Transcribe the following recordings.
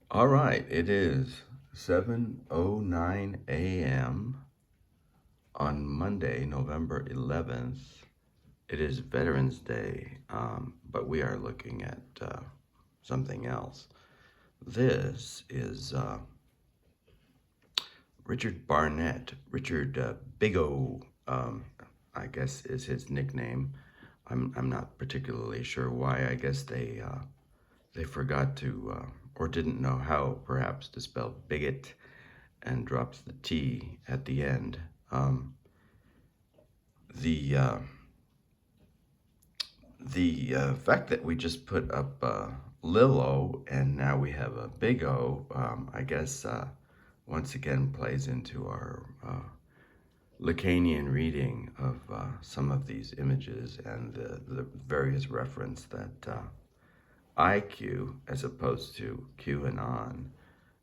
All right, it is 7:09 a.m. on Monday, November 11th. It is Veterans Day, but we are looking at something else. This is Richard Barnett. Richard Big O, I guess is his nickname. I'm not particularly sure why. I guess they forgot to or didn't know how perhaps to spell bigot and drops the T at the end. The fact that we just put up Lil O and now we have a Big O, I guess once again plays into our Lacanian reading of some of these images and the various reference that IQ, as opposed to QAnon,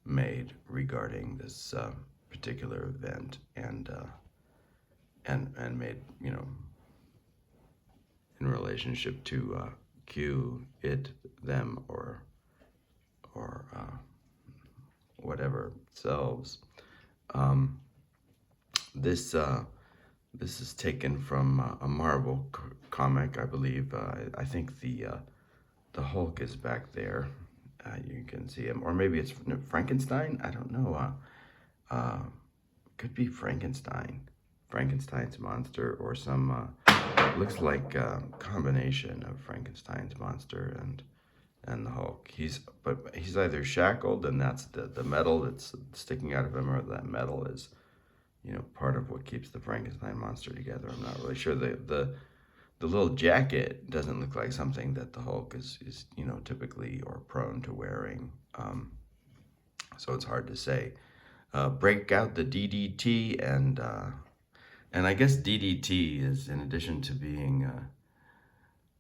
made regarding this particular event, and made, in relationship to Q, it, them, or whatever selves. This is taken from a Marvel comic, I believe. I think the Hulk is back there. You can see him, or maybe it's Frankenstein. I don't know. Could be Frankenstein's monster, or some. Looks like a combination of Frankenstein's monster and the Hulk. He's either shackled, and that's the metal that's sticking out of him, or that metal is, part of what keeps the Frankenstein monster together. I'm not really sure. The little jacket doesn't look like something that the Hulk is typically or prone to wearing. So it's hard to say. Break out the DDT, and I guess DDT is, in addition to being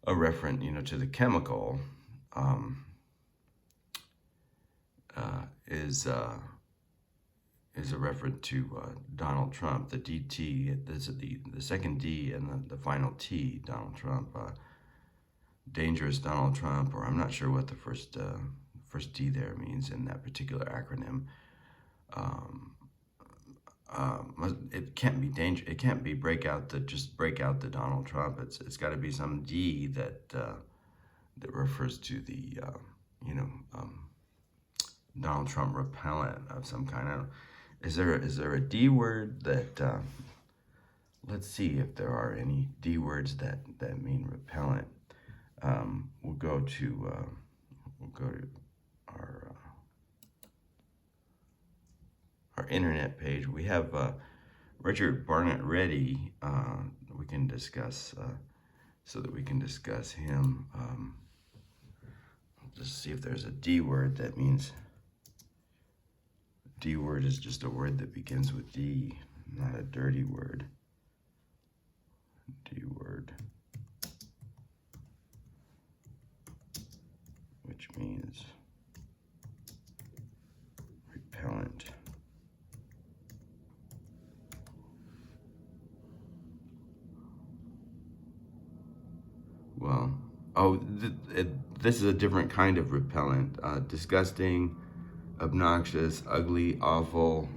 a reference, to the chemical, is a reference to Donald Trump. The DT, this is the second D and the final T, Donald Trump. Dangerous Donald Trump, or I'm not sure what the first D there means in that particular acronym. It can't be danger. It can't be break out the Donald Trump. It's got to be some D that refers to the Donald Trump repellent of some kind. I don't, is there a D word that? Let's see if there are any D words that mean repellent. We'll go to our internet page. We have Richard Barnett ready. We can discuss so that we can discuss him. Just see if there's a D word that means. D word is just a word that begins with D, not a dirty word. D word, which means repellent. Well, this is a different kind of repellent. Disgusting, obnoxious, ugly, awful.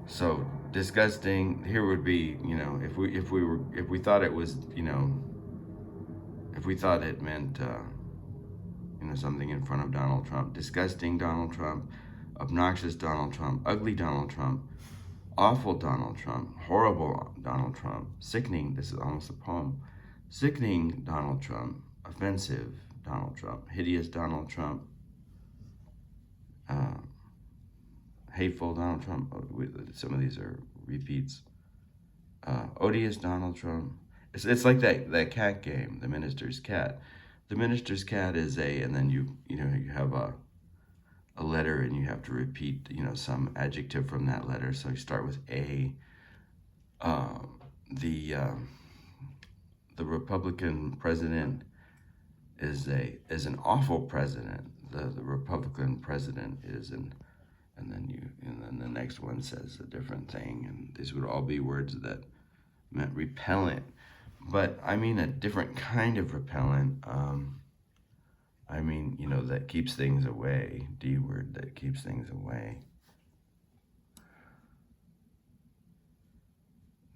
So disgusting here would be, if we thought it was, if we thought it meant, something in front of Donald Trump. Disgusting Donald Trump, obnoxious Donald Trump, ugly Donald Trump, awful Donald Trump, horrible Donald Trump, sickening. This is almost a poem. Sickening Donald Trump, offensive Donald Trump, hideous Donald Trump, hateful Donald Trump. Some of these are repeats. Odious Donald Trump. It's like that cat game, the minister's cat. The minister's cat is and then you have a letter, and you have to repeat some adjective from that letter. So you start with A. The Republican president is an awful president. The Republican president is and then the next one says a different thing, and these would all be words that meant repellent, but I mean a different kind of repellent. I mean, you know, that keeps things away. D word that keeps things away.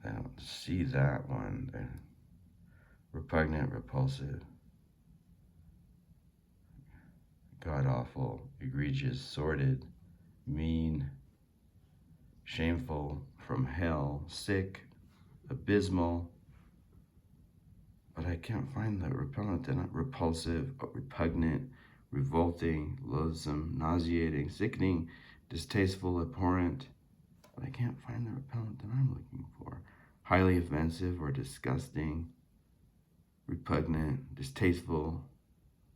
I don't see that one. Repugnant, repulsive, god-awful, egregious, sordid, mean, shameful, from hell, sick, abysmal. But I can't find the repellent. They're not repulsive, but repugnant, revolting, loathsome, nauseating, sickening, distasteful, abhorrent. But I can't find the repellent that I'm looking for. Highly offensive or disgusting, repugnant, distasteful,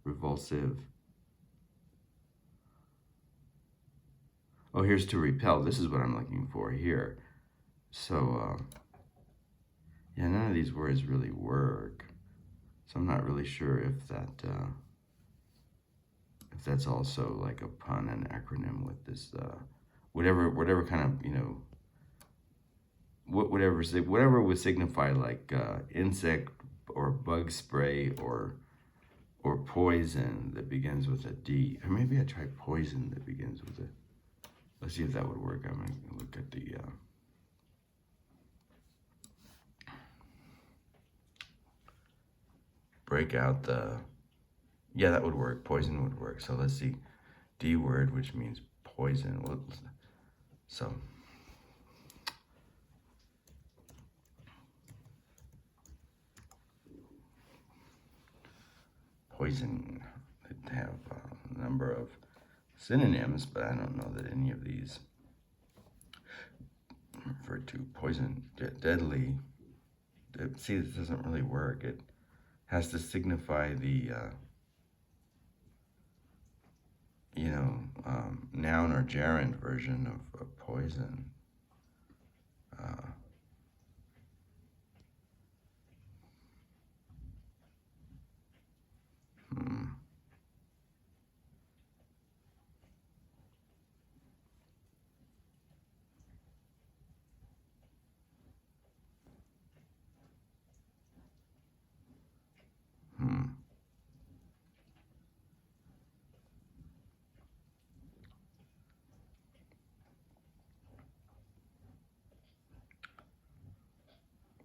revulsive. Oh, here's to repel. This is what I'm looking for here. So, yeah, none of these words really work. So I'm not really sure if that's also like a pun, an acronym with this, whatever kind of, you know, whatever would signify like insect or bug spray or poison that begins with a D. Or maybe I tried poison that begins with a. Let's see if that would work. I'm gonna look at the. Break out the. Yeah, that would work. Poison would work. So let's see. D word, which means poison. So. Poison. They have a number of synonyms, but I don't know that any of these refer to poison. Deadly. See, this doesn't really work. It has to signify the, you know, noun or gerund version of poison.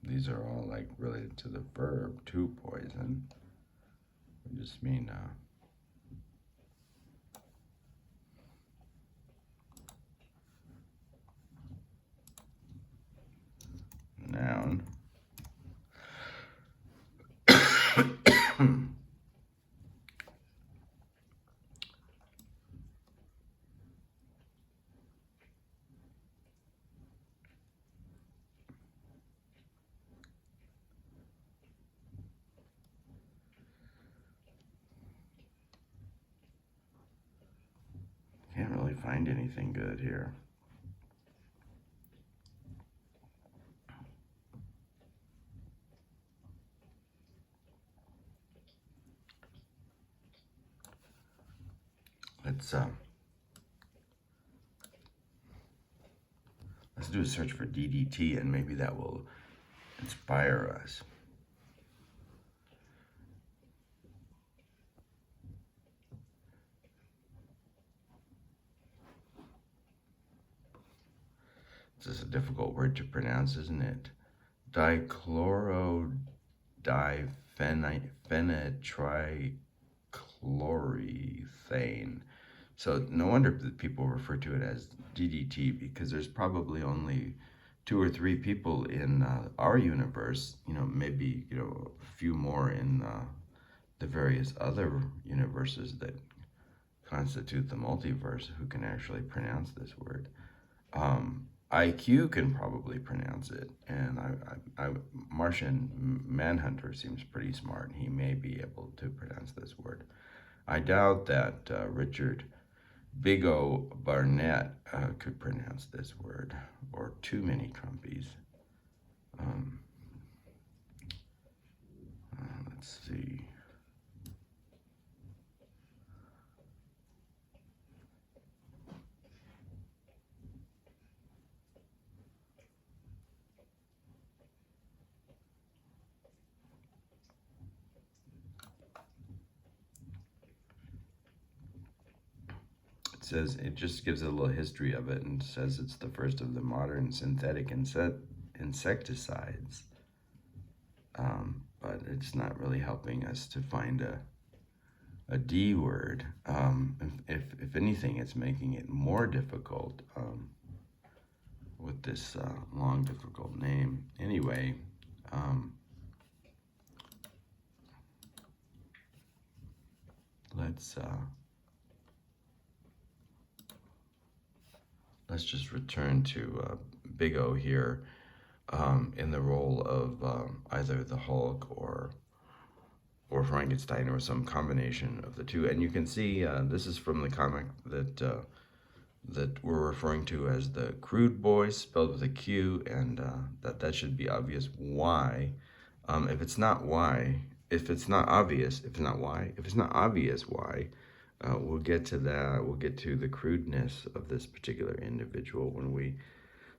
These are all like related to the verb to poison. We just mean noun. Can't really find anything good here. Let's do a search for DDT, and maybe that will inspire us. This is a difficult word to pronounce, isn't it? Dichlorodiphenyltrichloroethane. So no wonder that people refer to it as DDT, because there's probably only 2 or 3 people in our universe, you know, maybe, you know, a few more in the various other universes that constitute the multiverse who can actually pronounce this word. IQ can probably pronounce it, and Martian Manhunter seems pretty smart. He may be able to pronounce this word. I doubt that Richard Big O Barnett could pronounce this word, or too many Trumpies. Let's see. says, it just gives a little history of it and says it's the first of the modern synthetic insecticides. But it's not really helping us to find a D word. If anything, it's making it more difficult with this long, difficult name. Anyway, let's just return to Big O here in the role of either the Hulk or Frankenstein or some combination of the two. And you can see this is from the comic that we're referring to as the Crude Boys, spelled with a Q, and that should be obvious why. If it's not obvious why, we'll get to that. We'll get to the crudeness of this particular individual when we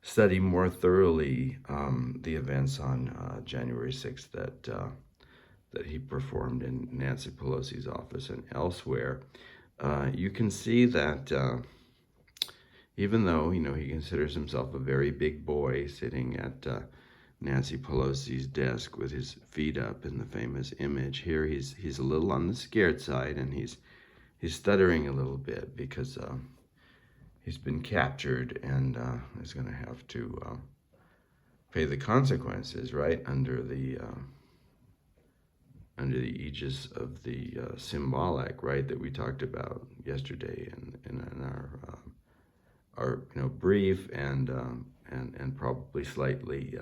study more thoroughly the events on January 6th that he performed in Nancy Pelosi's office and elsewhere. You can see that even though, he considers himself a very big boy sitting at Nancy Pelosi's desk with his feet up in the famous image, here he's a little on the scared side, and he's stuttering a little bit because he's been captured and is going to have to pay the consequences, right, under the aegis of the symbolic, right, that we talked about yesterday in our brief and probably slightly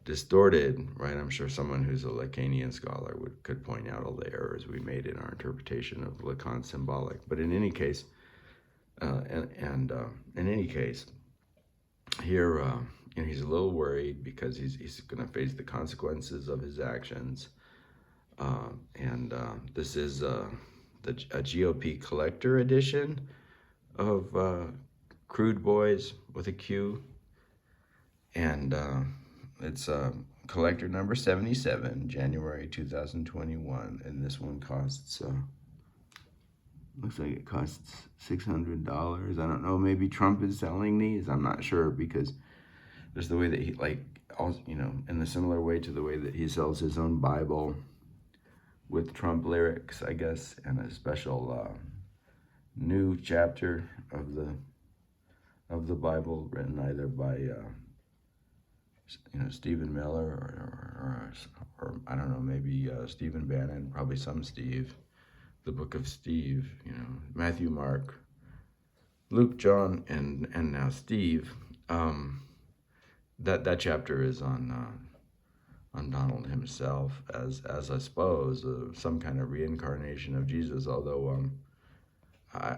distorted, right? I'm sure someone who's a Lacanian scholar could point out all the errors we made in our interpretation of Lacan's symbolic. But in any case, here he's a little worried because he's going to face the consequences of his actions. This is a GOP collector edition of Crude Boys with a Q, and it's collector number 77, January 2021, and this one costs looks like it costs $600. I don't know, maybe Trump is selling these, I'm not sure, because there's the way that he, in the similar way to the way that he sells his own Bible with Trump lyrics, I guess, and a special new chapter of the Bible written either by Stephen Miller or I don't know, maybe Stephen Bannon, probably some Steve, the book of Steve, Matthew, Mark, Luke, John, and now Steve. That chapter is on Donald himself as I suppose some kind of reincarnation of Jesus, although I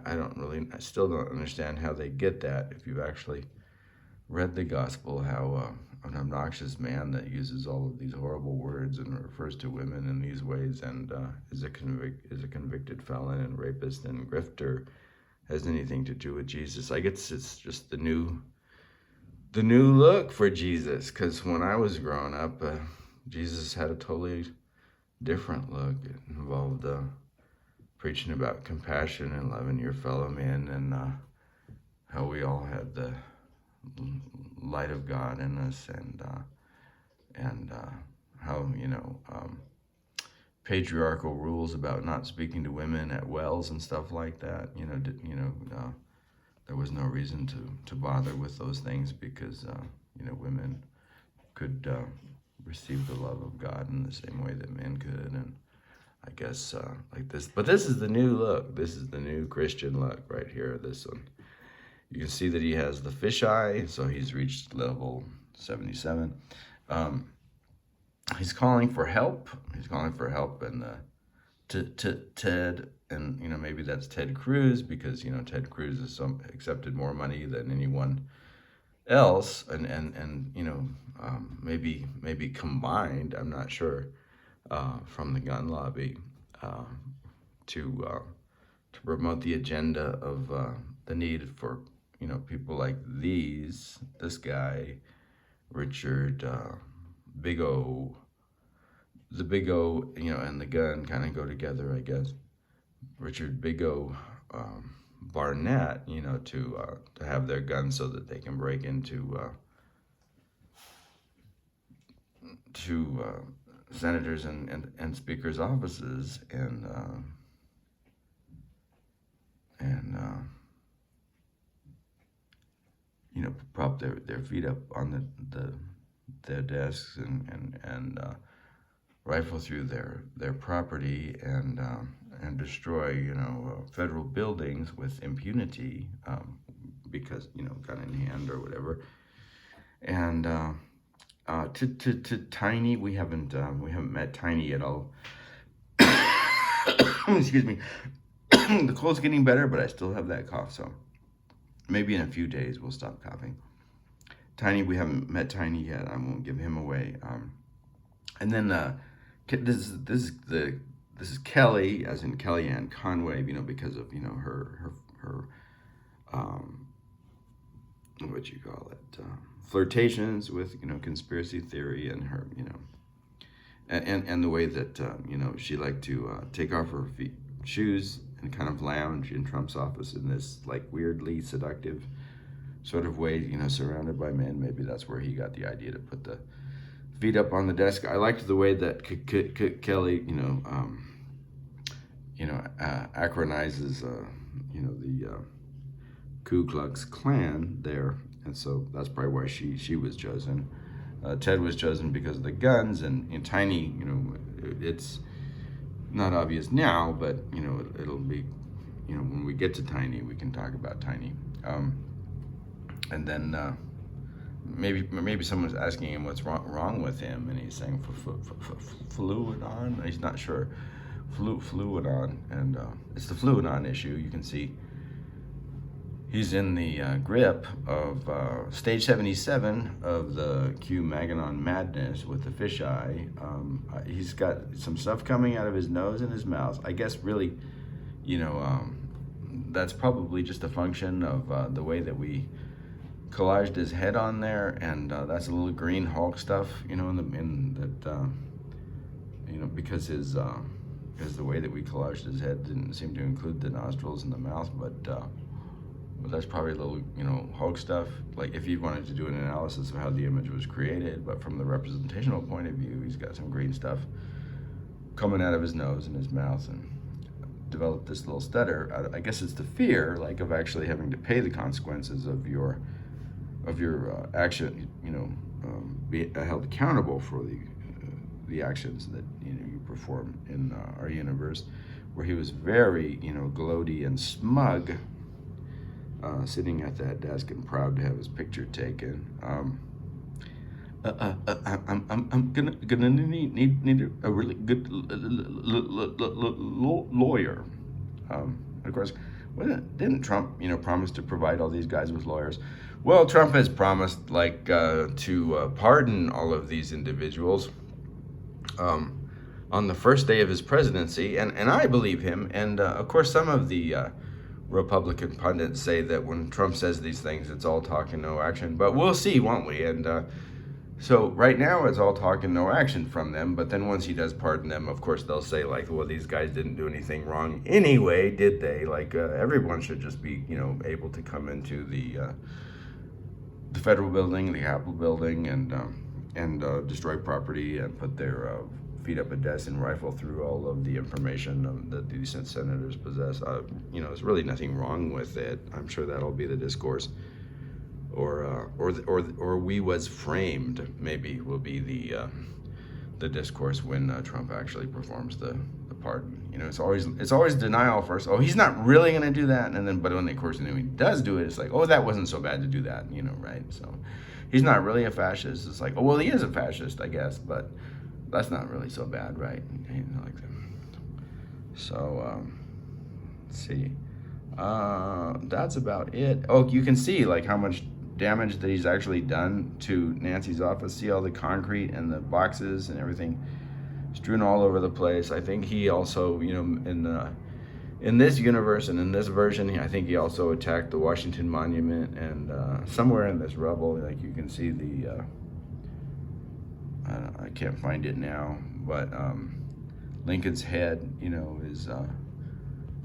still don't understand how they get that. If you've actually read the gospel, how an obnoxious man that uses all of these horrible words and refers to women in these ways and is a convicted felon and rapist and grifter has anything to do with Jesus. I guess it's just the new look for Jesus, because when I was growing up, Jesus had a totally different look. It involved preaching about compassion and loving your fellow man, and how we all had the light of God in us, and how patriarchal rules about not speaking to women at wells and stuff like that. There was no reason to bother with those things because women could receive the love of God in the same way that men could, and I guess like this. But this is the new look. This is the new Christian look right here. This one. You can see that he has the fisheye, so he's reached level 77. He's calling for help. He's calling for help, and Ted, and maybe that's Ted Cruz, because Ted Cruz has accepted more money than anyone else, and maybe combined, I'm not sure, from the gun lobby to promote the agenda of the need for people like this guy, Richard Big O. The Big O, and the gun kind of go together, I guess. Richard Big O Barnett, you know, to have their guns so that they can break into senators and speakers' offices and you know, prop their feet up on their desks and rifle through their property and destroy, you know, federal buildings with impunity, because, you know, gun in hand or whatever. And to Tiny, we haven't met Tiny at all. Excuse me. The cold's getting better, but I still have that cough, so maybe in a few days we'll stop coughing. Tiny, we haven't met Tiny yet. I won't give him away. And then this is Kelly, as in Kellyanne Conway, you know, because of, you know, her what you call it, flirtations with, you know, conspiracy theory, and her, you know, and the way that you know, she liked to take off her shoes and kind of lounge in Trump's office in this like weirdly seductive sort of way, you know, surrounded by men. Maybe that's where he got the idea to put the feet up on the desk. I liked the way that Kelly, you know, acronizes, you know, the Ku Klux Klan there, and so that's probably why she was chosen. Ted was chosen because of the guns, and Tiny, you know, it's not obvious now, but, you know, it'll be, you know, when we get to Tiny, we can talk about Tiny. And then maybe someone's asking him what's wrong with him, and he's saying fluid-on. He's not sure. Fluid-on, and it's the fluid-on issue. You can see he's in the grip of stage 77 of the Q-MAGAn madness with the fisheye. He's got some stuff coming out of his nose and his mouth. I guess really, you know, that's probably just a function of the way that we collaged his head on there, and that's a little green Hulk stuff, you know, you know, because the way that we collaged his head didn't seem to include the nostrils and the mouth, but that's probably a little, you know, Hulk stuff. Like if you wanted to do an analysis of how the image was created, but from the representational point of view, he's got some green stuff coming out of his nose and his mouth, and developed this little stutter. I guess it's the fear, like, of actually having to pay the consequences of your action, you know, be held accountable for the actions that, you know, you perform in our universe, where he was very, you know, gloaty and smug, sitting at that desk and proud to have his picture taken. I'm gonna need a really good lawyer. Of course, didn't Trump, you know, promise to provide all these guys with lawyers? Well, Trump has promised, like, to pardon all of these individuals on the first day of his presidency, and I believe him. And of course, some of the Republican pundits say that when Trump says these things, it's all talk and no action. But we'll see, won't we? And so right now it's all talk and no action from them. But then once he does pardon them, of course, they'll say, like, well, these guys didn't do anything wrong anyway, did they? Like, everyone should just be, you know, able to come into the federal building, the Capitol building, and destroy property and put their feet up a desk and rifle through all of the information that these senators possess. You know, there's really nothing wrong with it. I'm sure that'll be the discourse, or we was framed, maybe, will be the discourse when Trump actually performs the pardon. You know, it's always denial first. Oh, he's not really going to do that, and then, but when, of course, when he does do it, it's like, oh, that wasn't so bad to do that. You know, right? So he's not really a fascist. It's like, oh, well, he is a fascist, I guess, but that's not really so bad, right? You know, like that. So let's see. That's about it. Oh, you can see, like, how much damage that he's actually done to Nancy's office. See all the concrete and the boxes and everything strewn all over the place. I think he also, you know, in this universe and in this version, I think he also attacked the Washington Monument, and somewhere in this rubble, like, you can see the I can't find it now, but Lincoln's head, you know, is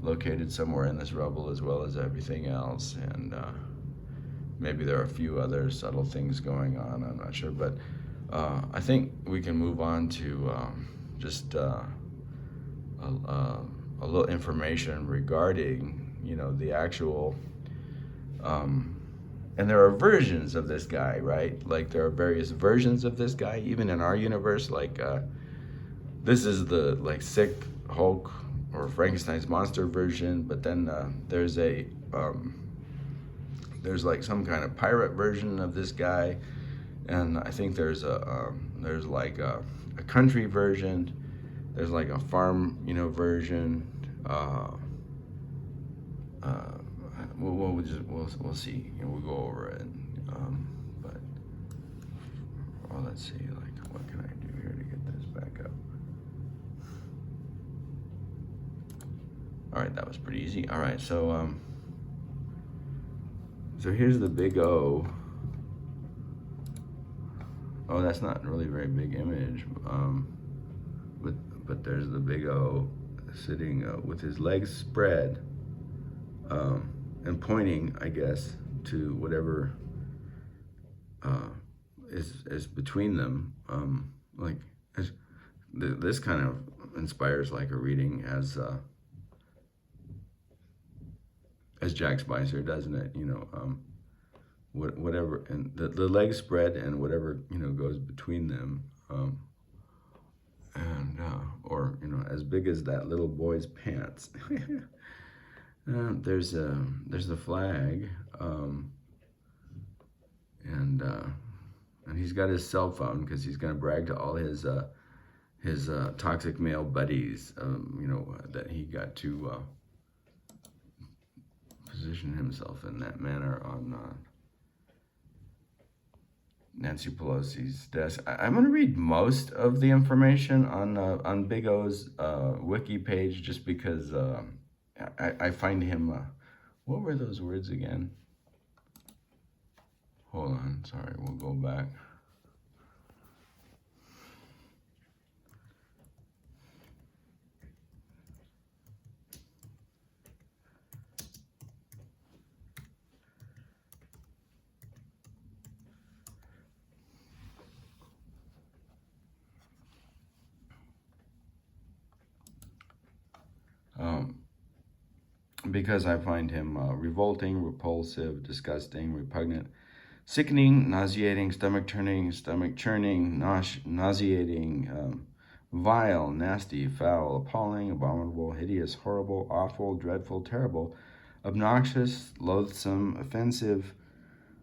located somewhere in this rubble as well as everything else, and maybe there are a few other subtle things going on, I'm not sure, but I think we can move on to just a little information regarding, you know, the actual, and there are versions of this guy, right? Like there are various versions of this guy, even in our universe, like this is the like sick Hulk or Frankenstein's monster version, but then there's a there's like some kind of pirate version of this guy, and I think there's like a country version, there's like a farm, you know, version. We'll see. You know, we'll go over it. But well, let's see. Like, what can I do here to get this back up? All right, that was pretty easy. All right, so so here's the big O. Oh, that's not really a very big image. But there's the big O sitting with his legs spread and pointing, I guess, to whatever is between them. Like this kind of inspires like a reading as Jack Spicer, doesn't it? You know, whatever, and the legs spread and whatever, you know, goes between them, and or, you know, as big as that little boy's pants. There's the flag, and he's got his cell phone because he's gonna brag to all his toxic male buddies, you know, that he got to position himself in that manner on Nancy Pelosi's desk. I'm going to read most of the information on Big O's wiki page, just because I find him. What were those words again? Hold on, sorry, we'll go back. Because I find him revolting, repulsive, disgusting, repugnant, sickening, nauseating, stomach turning, stomach churning, nauseating, vile, nasty, foul, appalling, abominable, hideous, horrible, awful, dreadful, terrible, obnoxious, loathsome, offensive,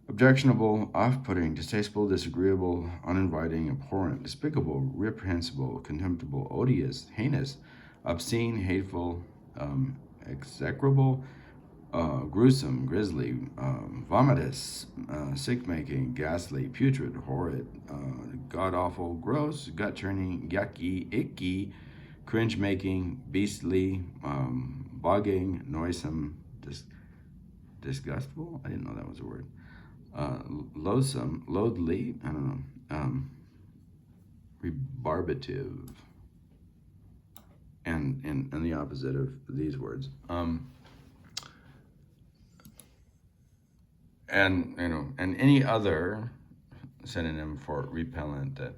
objectionable, off-putting, distasteful, disagreeable, uninviting, abhorrent, despicable, reprehensible, contemptible, odious, heinous, obscene, hateful, execrable, gruesome, grisly, vomitous, sick-making, ghastly, putrid, horrid, god-awful, gross, gut-turning, yucky, icky, cringe-making, beastly, bogging, noisome, disgustful? I didn't know that was a word. Loathsome, loathly, I don't know, rebarbative, and the opposite of these words. And, you know, and any other synonym for repellent that,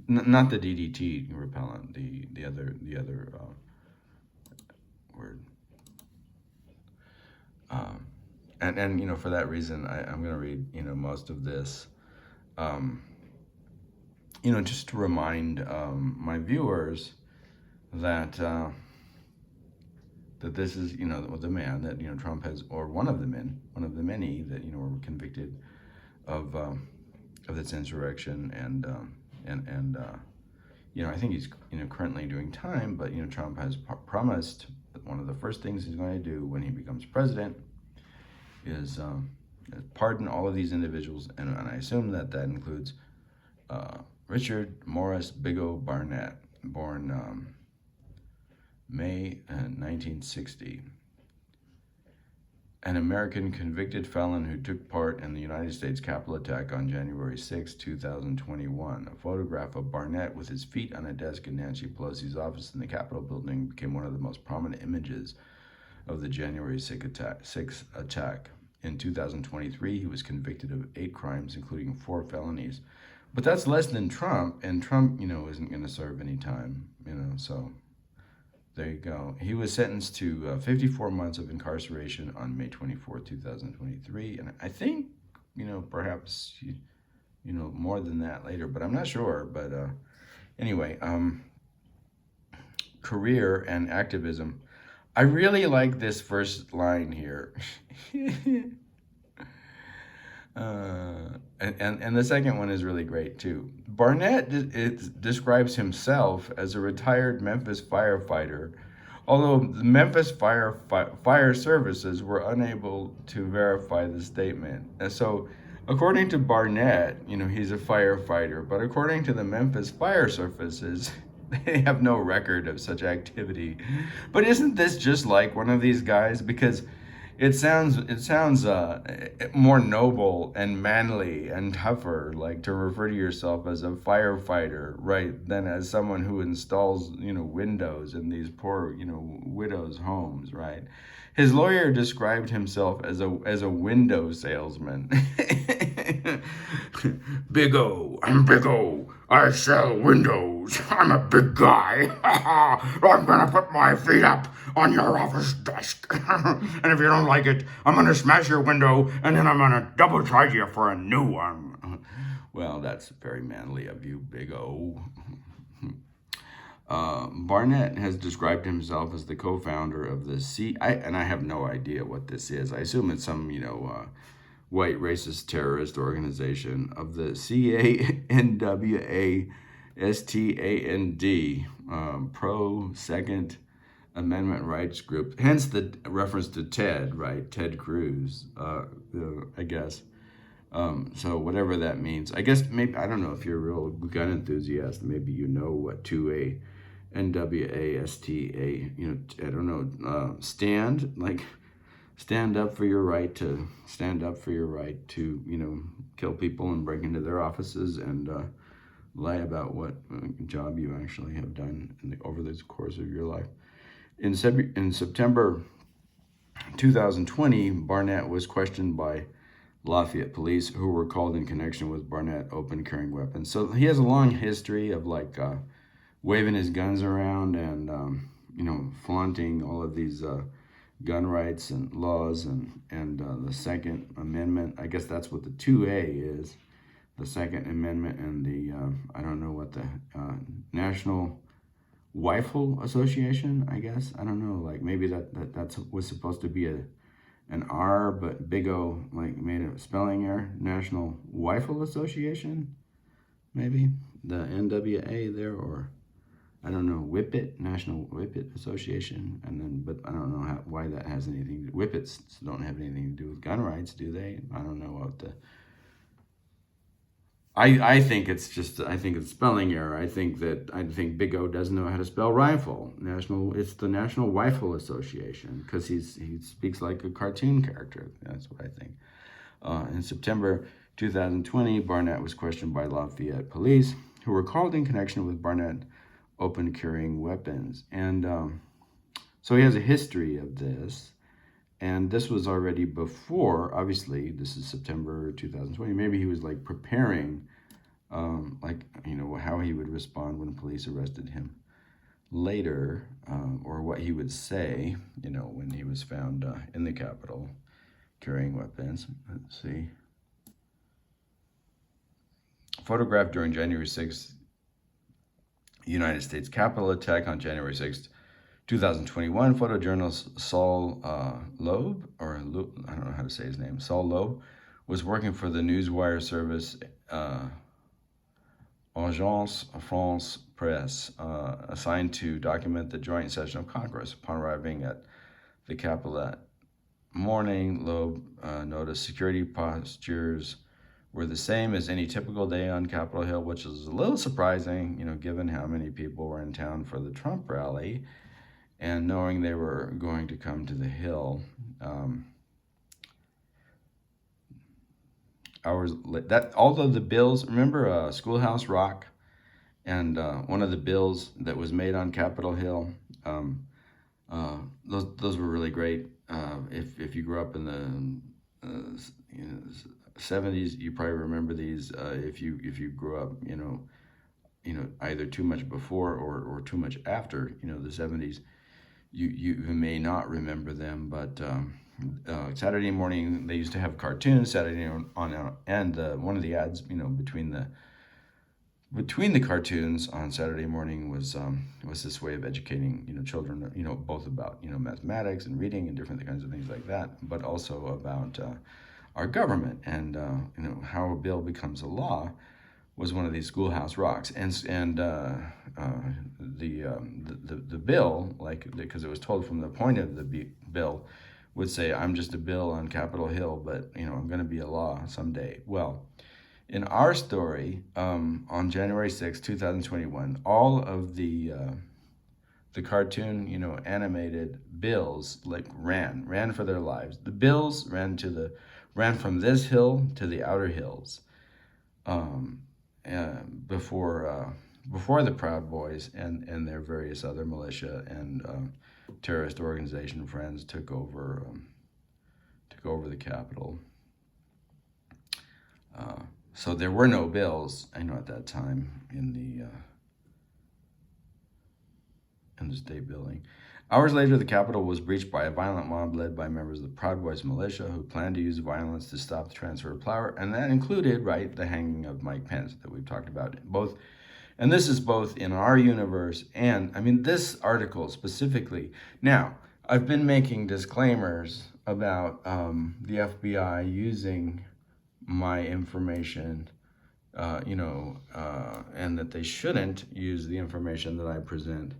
not the DDT repellent, the other word. And you know, for that reason, I'm going to read, you know, most of this, you know, just to remind my viewers that that this is, you know, the man that, you know, Trump has, or one of the many that, you know, were convicted of this insurrection, and you know, I think he's, you know, currently doing time, but, you know, Trump has promised that one of the first things he's going to do when he becomes president is pardon all of these individuals, and I assume that includes Richard Morris Big O Barnett, born May 1960. an American convicted felon who took part in the United States Capitol attack on January 6, 2021. A photograph of Barnett with his feet on a desk in Nancy Pelosi's office in the Capitol building became one of the most prominent images of the January 6 attack. In 2023, he was convicted of 8 crimes, including 4 felonies. But that's less than Trump, and Trump, isn't going to serve any time, so there you go. He was sentenced to 54 months of incarceration on May 24, 2023. And I think, perhaps, more than that later, but I'm not sure. But anyway, career and activism. I really like this first line here. And the second one is really great too. Barnett describes himself as a retired Memphis firefighter, although the Memphis fire services were unable to verify the statement. And so, according to Barnett, he's a firefighter, but according to the Memphis fire services, they have no record of such activity. But isn't this just like one of these guys? Because it sounds more noble and manly and tougher, like to refer to yourself as a firefighter, right, than as someone who installs, windows in these poor, widows' homes, right? His lawyer described himself as a window salesman. Big O, I'm Big O. I sell windows. I'm a big guy. I'm gonna put my feet up on your office desk. And if you don't like it, I'm gonna smash your window and then I'm gonna double charge you for a new one. Well, that's very manly of you, Big O. Barnett has described himself as the co-founder of the and I have no idea what this is. I assume it's some, white racist terrorist organization of the CANWWRAND, pro Second Amendment rights group. Hence the reference to Ted, right? Ted Cruz, I guess. So whatever that means. I guess maybe, I don't know if you're a real gun enthusiast, maybe you know what 2A NWASTA, I don't know, stand up for your right to kill people and break into their offices and lie about what job you actually have done over the course of your life. In September 2020, Barnett was questioned by Lafayette police, who were called in connection with Barnett open carrying weapons. So he has a long history of waving his guns around and flaunting all of these gun rights and laws and the Second Amendment. I guess that's what the 2A is, the Second Amendment, and the I don't know what the National Rifle Association. I guess I don't know. Maybe that was supposed to be an R, but Big O made a spelling error. National Rifle Association, maybe the NWA there, or I don't know, Whippet, National Whippet Association, but I don't know why that has anything. Whippets don't have anything to do with gun rights, do they? I don't know what the. I think it's spelling error. I think Big O doesn't know how to spell rifle. It's the National Rifle Association, because he speaks like a cartoon character. That's what I think. In September 2020, Barnett was questioned by Lafayette police, who were called in connection with Barnett open carrying weapons. And so he has a history of this. And this was already before, obviously, this is September 2020. Maybe he was preparing, how he would respond when police arrested him later, or what he would say, when he was found in the Capitol carrying weapons. Let's see. Photographed during January 6th, United States Capitol attack on January 6th, 2021, photojournalist Saul Loeb, or I don't know how to say his name, Saul Loeb, was working for the newswire service Agence France Presse, assigned to document the joint session of Congress. Upon arriving at the Capitol that morning, Loeb noticed security postures were the same as any typical day on Capitol Hill, which is a little surprising, given how many people were in town for the Trump rally, and knowing they were going to come to the Hill. That although the bills, remember Schoolhouse Rock, and one of the bills that was made on Capitol Hill, those were really great. If you grew up in the 70s, you probably remember these. If you grew up, either too much before or too much after, the 70s, you may not remember them. But Saturday morning they used to have cartoons. Saturday on and one of the ads, between the cartoons on Saturday morning was this way of educating children, both about mathematics and reading and different kinds of things like that, but also about our government and how a bill becomes a law. Was one of these Schoolhouse Rocks, and the bill, like, because it was told from the point of the bill, would say, "I'm just a bill on Capitol Hill, but I'm going to be a law someday." Well, in our story, on January 6, 2021, all of the cartoon, animated bills ran for their lives. The bills ran from this hill to the outer hills. Before the Proud Boys and their various other militia and terrorist organization friends took over the Capitol. So there were no bills, at that time in the state building. Hours later, the Capitol was breached by a violent mob led by members of the Proud Boys militia who planned to use violence to stop the transfer of power, and that included, the hanging of Mike Pence that we've talked about. And this is both in our universe and, this article specifically. Now, I've been making disclaimers about the FBI using my information, and that they shouldn't use the information that I present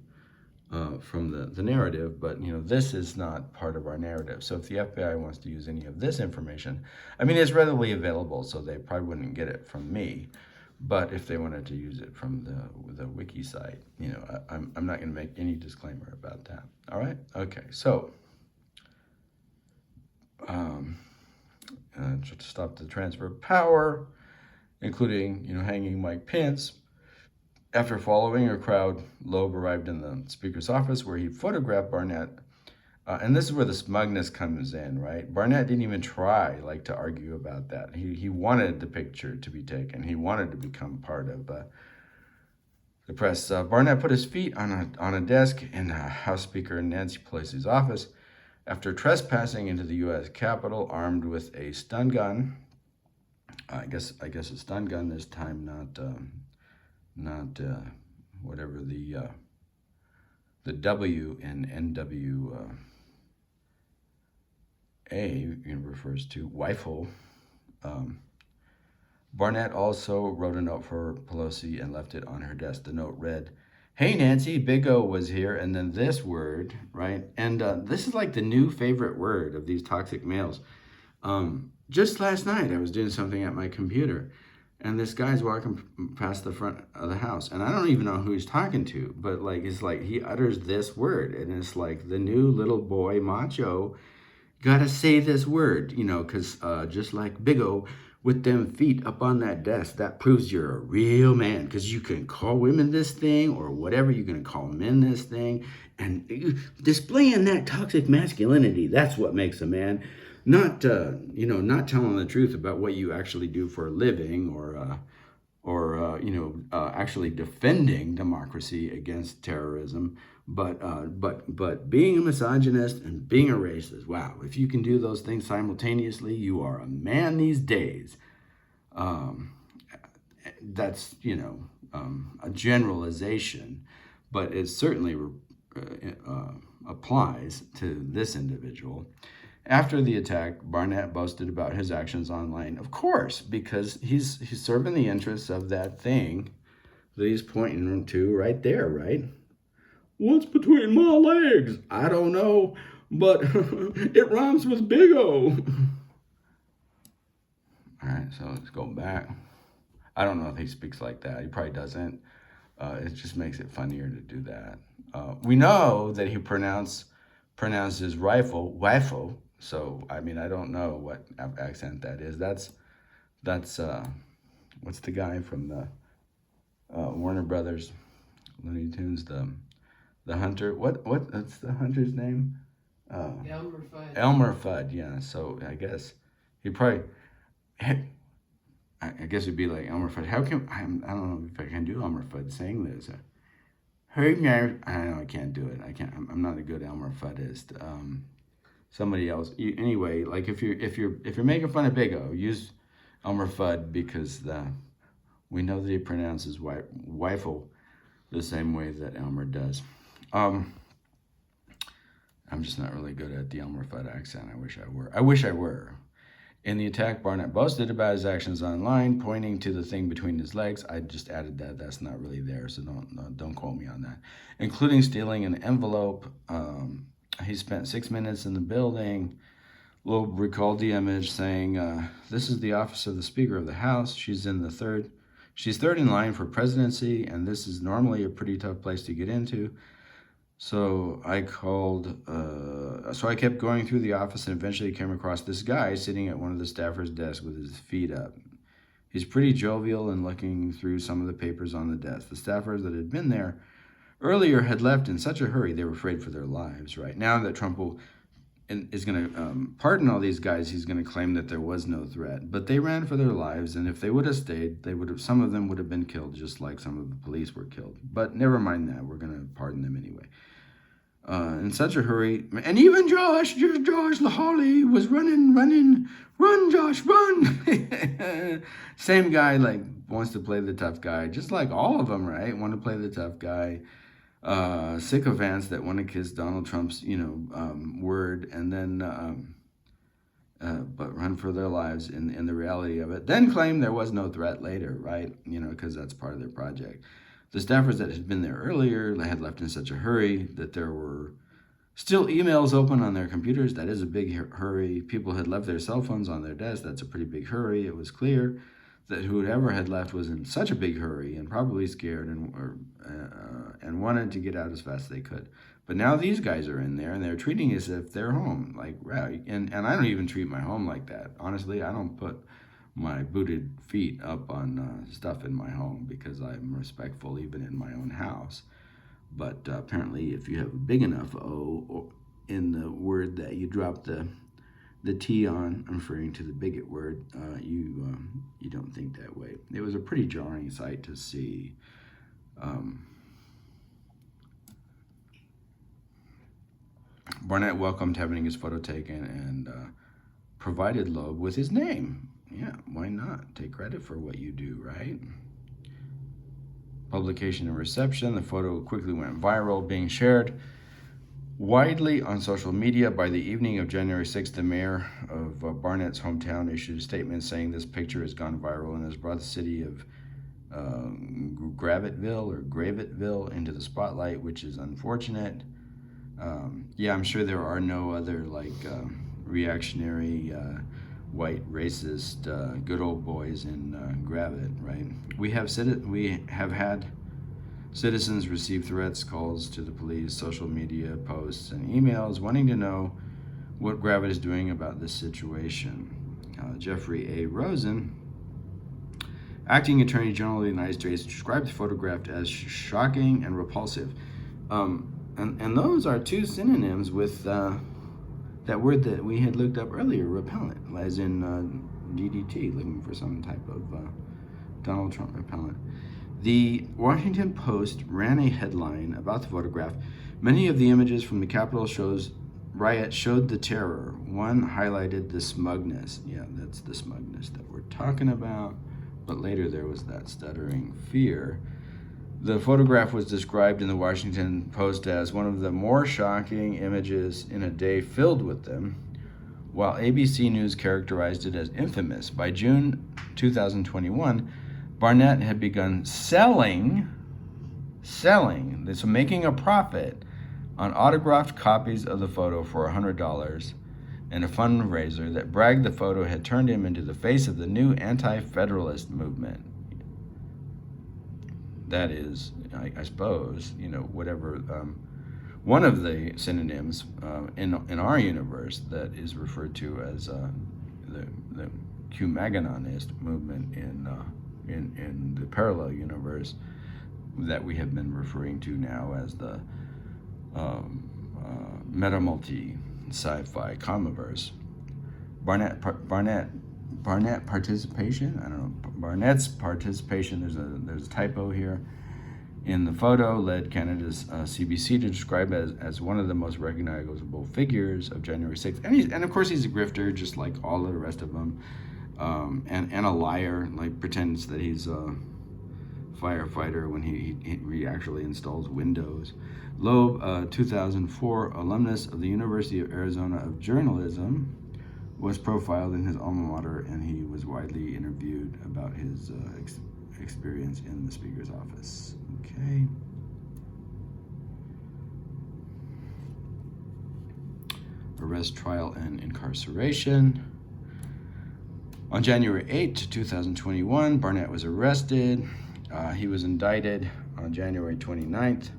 from the narrative, but this is not part of our narrative. So if the FBI wants to use any of this information, it's readily available, so they probably wouldn't get it from me. But if they wanted to use it from the wiki site, I'm not going to make any disclaimer about that. All right? Okay. So to stop the transfer of power, including hanging Mike Pence. After following a crowd, Loeb arrived in the speaker's office where he photographed Barnett. And this is where the smugness comes in, right? Barnett didn't even try to argue about that. He wanted the picture to be taken. He wanted to become part of the press. Barnett put his feet on a desk in House Speaker Nancy Pelosi's office after trespassing into the U.S. Capitol armed with a stun gun. I guess a stun gun this time, not whatever the W in NWA refers to, rifle. Barnett also wrote a note for Pelosi and left it on her desk. The note read, "Hey Nancy, Big O was here," and then this word, right? And this is like the new favorite word of these toxic males. Just last night I was doing something at my computer, and this guy's walking past the front of the house, and I don't even know who he's talking to, but it's like he utters this word, and it's like the new little boy macho, gotta say this word, because just like Big O with them feet up on that desk, that proves you're a real man, because you can call women this thing or whatever, you're gonna call men this thing, and displaying that toxic masculinity, that's what makes a man. Not telling the truth about what you actually do for a living, or actually defending democracy against terrorism, but being a misogynist and being a racist. Wow, if you can do those things simultaneously, you are a man these days. That's a generalization, but it certainly applies to this individual. After the attack, Barnett boasted about his actions online. Of course, because he's serving the interests of that thing that he's pointing to right there, right? What's between my legs? I don't know, but it rhymes with Big O. All right, so let's go back. I don't know if he speaks like that. He probably doesn't. It just makes it funnier to do that. We know that he pronounces rifle. So, I don't know what accent that is. That's, what's the guy from the Warner Brothers Looney Tunes, the hunter? What's the hunter's name? Elmer Fudd. Elmer Fudd, yeah. So I guess he probably, I guess it'd be like Elmer Fudd. How can, I don't know if I can do Elmer Fudd saying this. Hey guys, I know I can't do it. I can't. I'm not a good Elmer Fuddist. Somebody else. Anyway, like if you're making fun of Big O, use Elmer Fudd because we know that he pronounces Weifel the same way that Elmer does. I'm just not really good at the Elmer Fudd accent. I wish I were. I wish I were. In the attack, Barnett boasted about his actions online, pointing to the thing between his legs. I just added that. That's not really there, so don't quote me on that. Including stealing an envelope. He spent 6 minutes in the building. Loeb recalled the image, saying, "This is the office of the Speaker of the House. She's third in line for presidency, and this is normally a pretty tough place to get into. So I kept going through the office and eventually came across this guy sitting at one of the staffers' desks with his feet up. He's pretty jovial and looking through some of the papers on the desk. The staffers that had been there earlier had left in such a hurry they were afraid for their lives. Right now that Trump is going to pardon all these guys, he's going to claim that there was no threat. But they ran for their lives, and if they would have stayed, some of them would have been killed, just like some of the police were killed. But never mind that. We're going to pardon them anyway. In such a hurry, and even Josh LaHolly was running, run, Josh, run. Same guy, like, wants to play the tough guy, just like all of them, right? Want to play the tough guy. Sycophants that want to kiss Donald Trump's, word, and then, but run for their lives in the reality of it. Then claim there was no threat later, right? Because that's part of their project. The staffers that had been there earlier had left in such a hurry that there were still emails open on their computers. That is a big hurry. People had left their cell phones on their desk. That's a pretty big hurry. It was clear that whoever had left was in such a big hurry and probably scared and wanted to get out as fast as they could. But now these guys are in there and they're treating it as if they're home. Like, right. And I don't even treat my home like that. Honestly, I don't put my booted feet up on stuff in my home because I'm respectful even in my own house. But apparently if you have a big enough O in the word that you drop the T on, I'm referring to the bigot word, you don't think that way. It was a pretty jarring sight to see. Barnett welcomed having his photo taken and provided Loeb with his name. Yeah, why not? Take credit for what you do, right? Publication and reception. The photo quickly went viral, being shared widely on social media. By the evening of January 6th, the mayor of Barnett's hometown issued a statement saying this picture has gone viral and has brought the city of Gravettville into the spotlight, which is unfortunate. Yeah, I'm sure there are no other reactionary white racist good old boys in Gravette, right? We have had citizens receive threats, calls to the police, social media posts, and emails wanting to know what Gravette is doing about this situation. Jeffrey A. Rosen, acting Attorney General of the United States, described the photograph as shocking and repulsive. And those are two synonyms with that word that we had looked up earlier, repellent, as in DDT, looking for some type of Donald Trump repellent. The Washington Post ran a headline about the photograph. Many of the images from the Capitol riot showed the terror. One highlighted the smugness. Yeah, that's the smugness that we're talking about. But later there was that stuttering fear. The photograph was described in the Washington Post as one of the more shocking images in a day filled with them, while ABC News characterized it as infamous. By June 2021, Barnett had begun selling, so making a profit on autographed copies of the photo for $100 and a fundraiser that bragged the photo had turned him into the face of the new anti-federalist movement. That is, I suppose, whatever, one of the synonyms in our universe that is referred to as the MQ-MAGAnist movement in the parallel universe that we have been referring to now as the meta-multi sci-fi comiverse. Barnett participation. I don't know. Barnett's participation. There's a typo here in the photo. Led Canada's CBC to describe as one of the most recognizable figures of January 6th. And of course he's a grifter, just like all of the rest of them, and a liar. Like pretends that he's a firefighter when he actually installs windows. Loeb, 2004 alumnus of the University of Arizona of Journalism, was profiled in his alma mater, and he was widely interviewed about his experience in the speaker's office. Okay. Arrest, trial, and incarceration. On January 8, 2021, Barnett was arrested. He was indicted on January 29th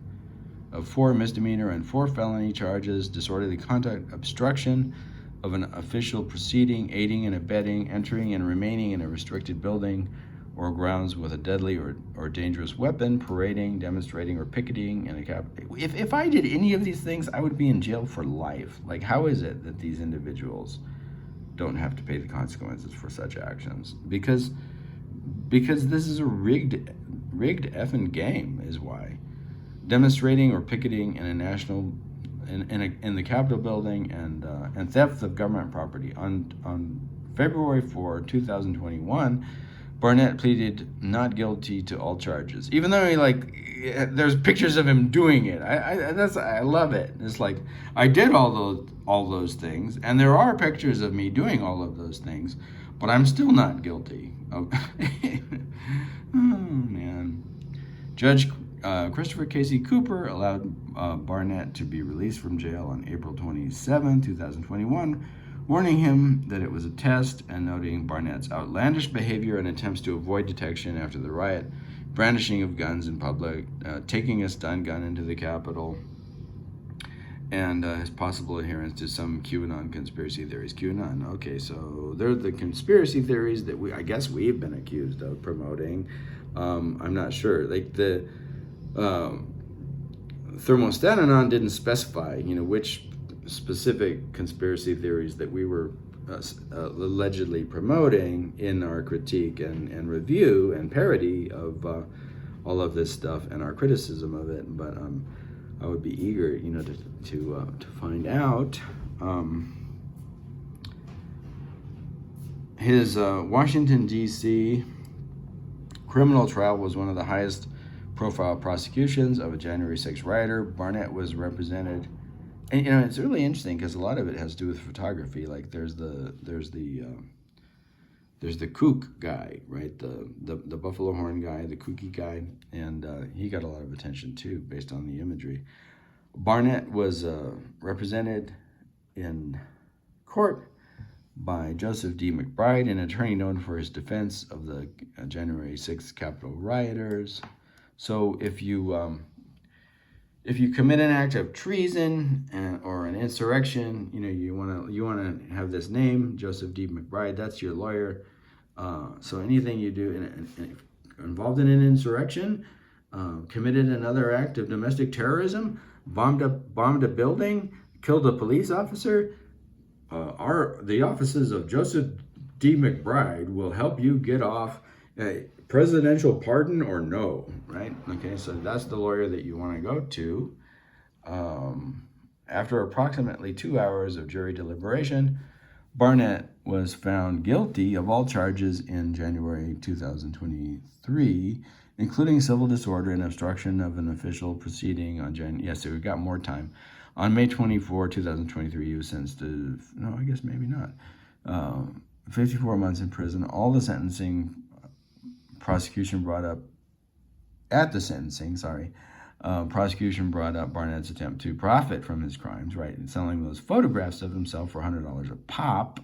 of 4 misdemeanor and 4 felony charges: disorderly conduct, obstruction of an official proceeding, aiding and abetting, entering and remaining in a restricted building or grounds with a deadly or dangerous weapon, parading, demonstrating, or picketing in a cap. If I did any of these things, I would be in jail for life. Like, how is it that these individuals don't have to pay the consequences for such actions? Because this is a rigged effing game, is why. Demonstrating or picketing in a national in the Capitol building and theft of government property. On February 4, 2021, Barnett pleaded not guilty to all charges, even though there's pictures of him doing it. I love it. It's like, I did all those things, and there are pictures of me doing all of those things, but I'm still not guilty. Oh, man. Judge Christopher Casey Cooper allowed Barnett to be released from jail on April 27, 2021, warning him that it was a test and noting Barnett's outlandish behavior and attempts to avoid detection after the riot, brandishing of guns in public, taking a stun gun into the Capitol, and his possible adherence to some QAnon conspiracy theories. QAnon, okay, so they're the conspiracy theories that I guess we've been accused of promoting. I'm not sure. Like the ThermostatAnon didn't specify, which specific conspiracy theories that we were allegedly promoting in our critique and review and parody of all of this stuff and our criticism of it. But I would be eager, to find out. His Washington, D.C. criminal trial was one of the highest profile prosecutions of a January 6th rioter. Barnett was represented, and it's really interesting because a lot of it has to do with photography. Like there's the kook guy, right? The buffalo horn guy, the kooky guy, and he got a lot of attention too based on the imagery. Barnett was represented in court by Joseph D. McBride, an attorney known for his defense of the January 6th Capitol rioters. So if you commit an act of treason or an insurrection, you want to have this name, Joseph D. McBride. That's your lawyer. So anything you do involved in an insurrection, committed another act of domestic terrorism, bombed a building, killed a police officer, the offices of Joseph D. McBride will help you get off a presidential pardon or no, right? Okay, so that's the lawyer that you want to go to. After approximately 2 hours of jury deliberation, Barnett was found guilty of all charges in January 2023, including civil disorder and obstruction of an official proceeding on so we got more time. On May 24, 2023, he was sentenced to, no, I guess maybe not, 54 months in prison. All the sentencing prosecution brought up prosecution brought up Barnett's attempt to profit from his crimes, right? And selling those photographs of himself for $100 a pop,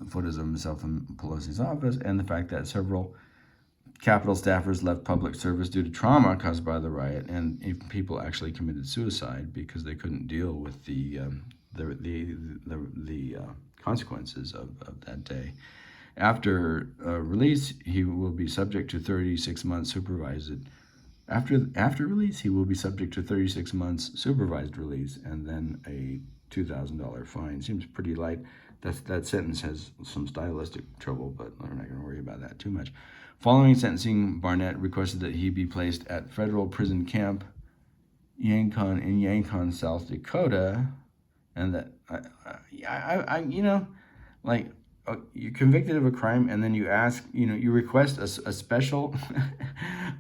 photos of himself in Pelosi's office, and the fact that several Capitol staffers left public service due to trauma caused by the riot, and people actually committed suicide because they couldn't deal with the the consequences of that day. After release, he will be subject to 36 months supervised. After release, he will be subject to 36 months supervised release and then a $2,000 fine. Seems pretty light. That sentence has some stylistic trouble, but we're not going to worry about that too much. Following sentencing, Barnett requested that he be placed at federal prison camp Yankton in Yankton, South Dakota, and that you're convicted of a crime, and then you ask, you request a special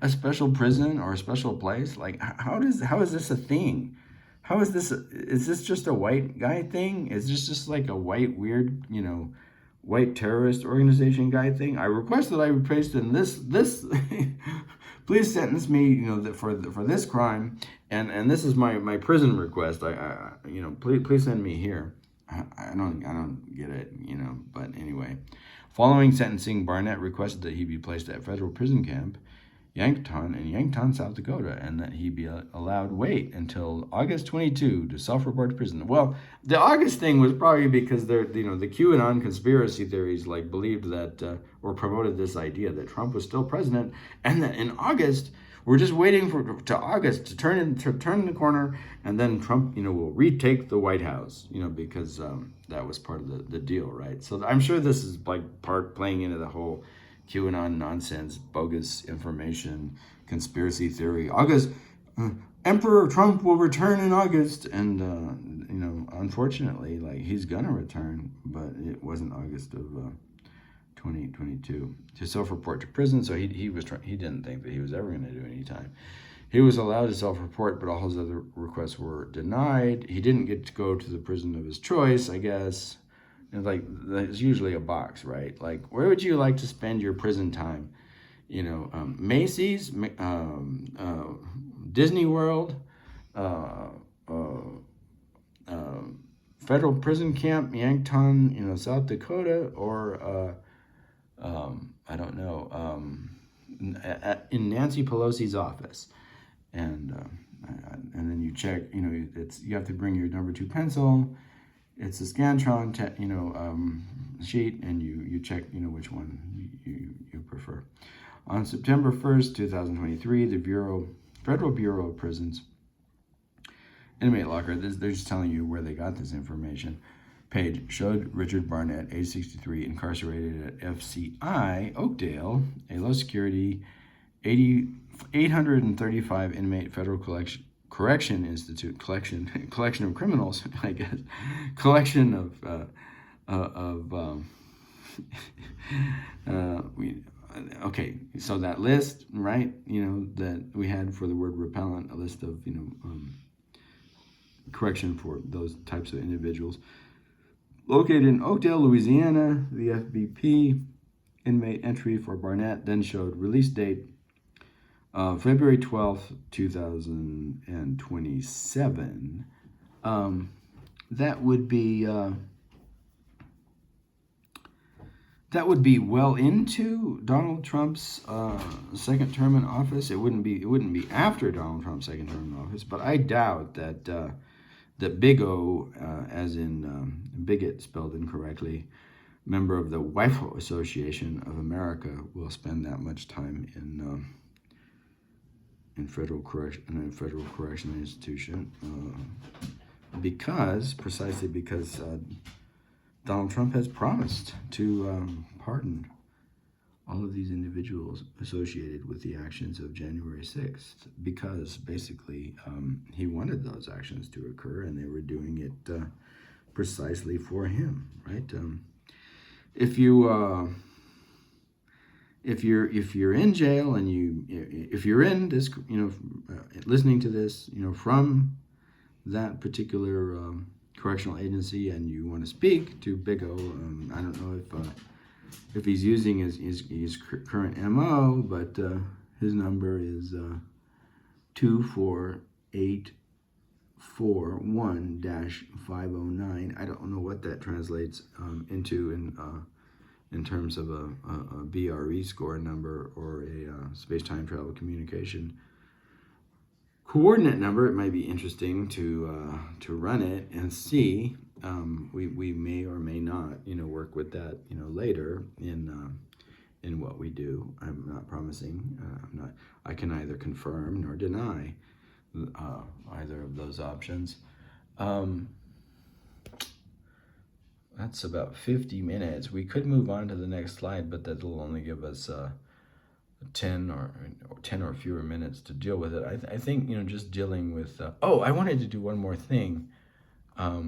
a special prison or a special place. Like, how is this a thing? How is this? Is this just a white guy thing? Is this just like a white weird, white terrorist organization guy thing? I request that I be placed in this. Please sentence me, for this crime, and this is my prison request. Please send me here. I don't get it, But anyway, following sentencing, Barnett requested that he be placed at federal prison camp Yankton in Yankton, South Dakota, and that he be allowed wait until August 22 to self-report to prison. Well, the August thing was probably because the QAnon conspiracy theories believed that or promoted this idea that Trump was still president, and that in August we're just waiting to August to turn the corner, and then Trump will retake the White House, because that was part of the deal, right? So I'm sure this is part playing into the whole QAnon nonsense, bogus information, conspiracy theory. August, Emperor Trump will return in August, and unfortunately, he's gonna return, but it wasn't August of 2022 to self-report to prison. So he didn't think that he was ever going to do any time. He was allowed to self-report, but all his other requests were denied. He didn't get to go to the prison of his choice, I guess. And there's usually a box, right? Where would you like to spend your prison time? Macy's, Disney World, federal prison camp, Yankton, South Dakota, or I don't know, in Nancy Pelosi's office. And then you check, you have to bring your number 2 pencil. It's a Scantron, sheet, and you check, which one you prefer. On September 1st, 2023, the Federal Bureau of Prisons inmate locker, they're just telling you where they got this information, page showed Richard Barnett, age 63, incarcerated at FCI Oakdale, a low-security 835 inmate federal correction institute, collection of criminals, I guess, collection of okay, so that list, right, that we had for the word repellent, a list of, correction for those types of individuals. Located in Oakdale, Louisiana, the FBP inmate entry for Barnett then showed release date February 12th, 2027. That would be well into Donald Trump's second term in office. It wouldn't be after Donald Trump's second term in office, but I doubt that Big O, as in bigot spelled incorrectly, member of the WIFO Association of America, will spend that much time in federal correctional institution, precisely because Donald Trump has promised to pardon all of these individuals associated with the actions of January 6th, because basically he wanted those actions to occur, and they were doing it precisely for him, right? If you're in jail and if you're in this, listening to this, from that particular correctional agency, and you want to speak to Big O, I don't know if he's using his current MO, but his number is 24841-509. I don't know what that translates into in terms of a BRE score number or a space-time travel communication coordinate number. It might be interesting to run it and see we may or may not, work with that, later in what we do. I'm not promising. I can neither confirm nor deny either of those options. That's about 50 minutes. We could move on to the next slide, but that'll only give us 10 or fewer minutes to deal with it. I think, just dealing with, oh, I wanted to do one more thing. I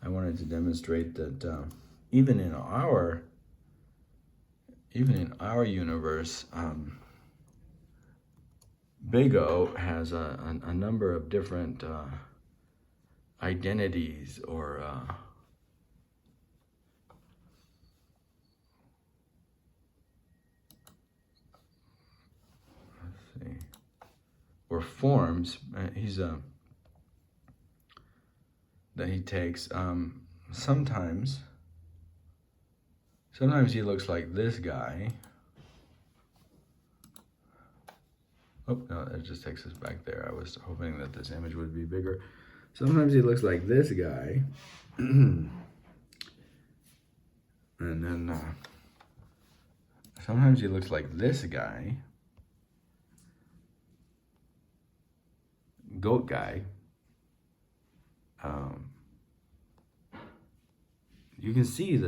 wanted to demonstrate that even in our universe, Big O has a number of different identities or or forms. That he takes. Sometimes he looks like this guy. Oh, no, it just takes us back there. I was hoping that this image would be bigger. Sometimes he looks like this guy. And then sometimes he looks like this guy. Goat guy. You can see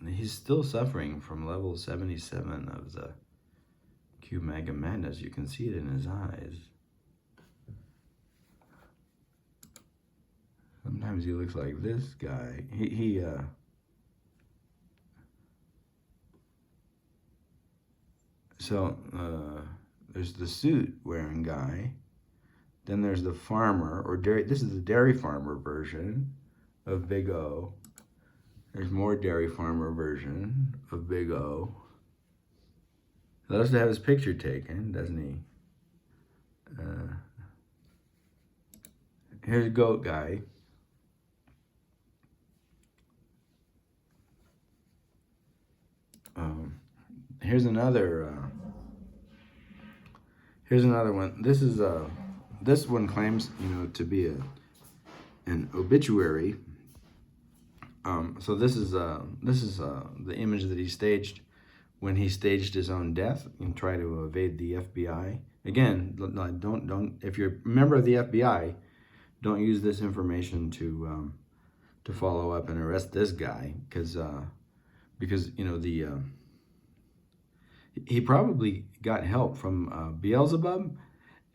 he's still suffering from level 77 of the Q-MAGAn madness. You can see it in his eyes. Sometimes he looks like this guy. There's the suit wearing guy. Then there's the farmer, or dairy. This is the dairy farmer version of Big O. There's more dairy farmer version of Big O. He loves to have his picture taken, doesn't he? Here's a goat guy. Here's another one. This one claims, to be an obituary. So this is the image that he staged when he staged his own death and tried to evade the FBI. Again, don't if you're a member of the FBI, don't use this information to follow up and arrest this guy, because he probably got help from Beelzebub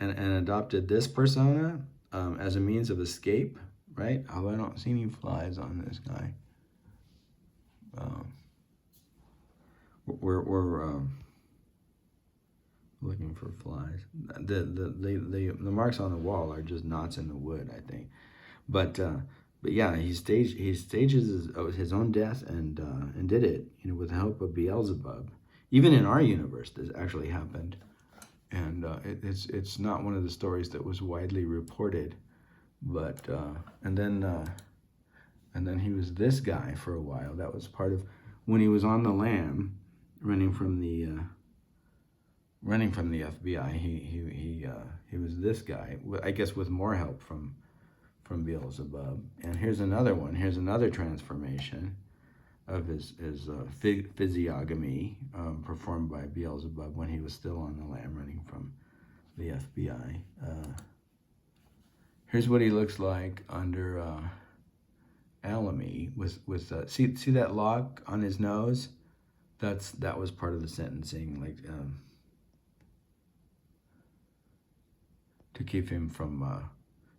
and adopted this persona as a means of escape, right? Although I don't see any flies on this guy. We're looking for flies. The marks on the wall are just knots in the wood, I think. But yeah, he stages his own death and did it, with the help of Beelzebub. Even in our universe, this actually happened, and it's not one of the stories that was widely reported. But and then he was this guy for a while. That was part of when he was on the lam, running from the FBI. He was this guy, I guess, with more help from Beelzebub. And here's another one. Here's another transformation of his physiognomy performed by Beelzebub when he was still on the lam, running from the FBI. Here's what he looks like under Alamy with see that lock on his nose. That was part of the sentencing, like to keep him from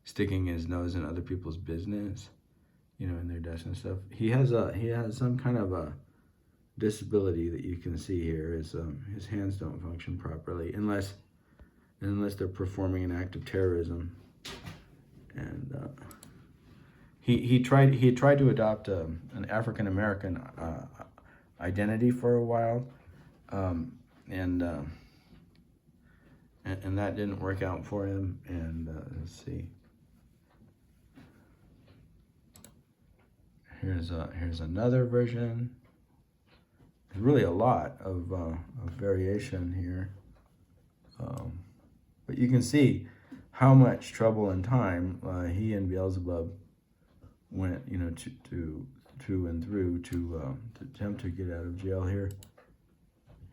sticking his nose in other people's business, in their desk and stuff. He has some kind of a disability that you can see here. His hands don't function properly unless they're performing an act of terrorism. And he tried to adopt an African American identity for a while, and that didn't work out for him. And let's see. Here's another version. There's really a lot of variation here. But But you can see how much trouble and time he and Beelzebub went, you know, to and through to attempt to get out of jail here.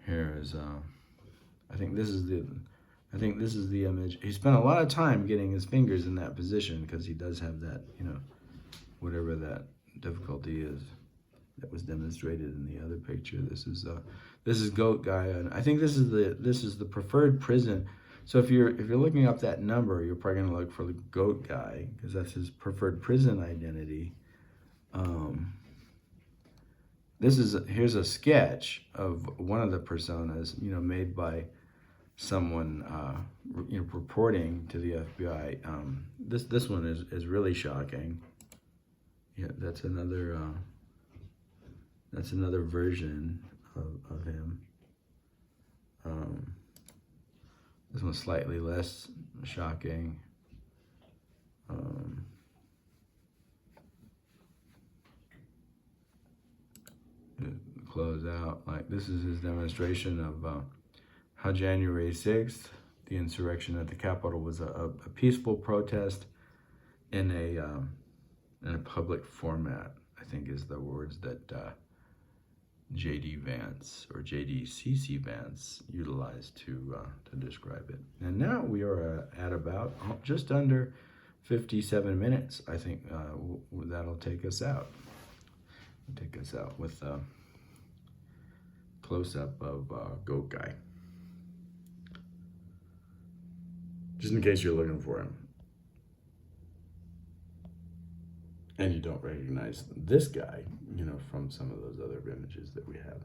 Here is, I think this is the image. He spent a lot of time getting his fingers in that position because he does have that, you know, whatever that difficulty is that was demonstrated in the other picture. This is Goat Guy, and I think this is the preferred prison. So if you're looking up that number, you're probably gonna look for the Goat Guy because that's his preferred prison identity. Here's a sketch of one of the personas, you know, made by someone, you know, reporting to the FBI. This one is really shocking. Yeah, that's another version of him. This one's slightly less shocking. Close out. Like, this is his demonstration of how January 6th, the insurrection at the Capitol, was a peaceful protest in a public format, I think is the words that J.D. Vance or J.D.C.C. Vance utilized to describe it. And now we are at about just under 57 minutes. I think that'll take us out. Take us out with a close-up of Goat Guy. Just in case you're looking for him. And you don't recognize this guy, you know, from some of those other images that we have.